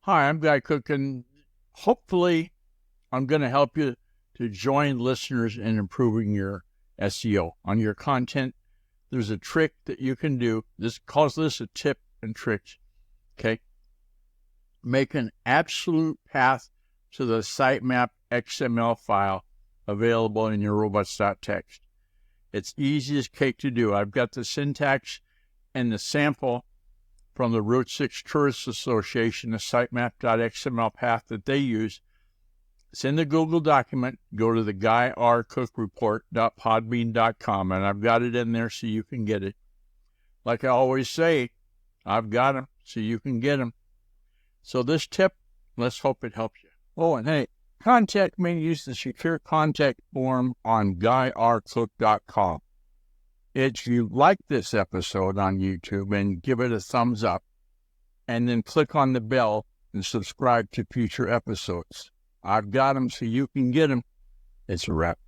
Hi, I'm Guy Cook, and hopefully I'm going to help you to join listeners in improving your SEO. On your content, there's a trick that you can do. This calls this a tip and tricks. Okay? Make an absolute path to the sitemap.xml file available in your robots.txt. It's easy as cake to do. I've got the syntax and the sample from the Route 6 Tourist Association, the sitemap.xml path that they use. It's in the Google document. Go to theguyrcookreport.podbean.com, and I've got it in there so you can get it. Like I always say, I've got them so you can get them. So this tip, let's hope it helps you. Oh, and hey, contact me. Use the secure contact form on guyrcook.com. If you like this episode on YouTube, and give it a thumbs up, and then click on the bell and subscribe to future episodes. I've got them so you can get them. It's a wrap.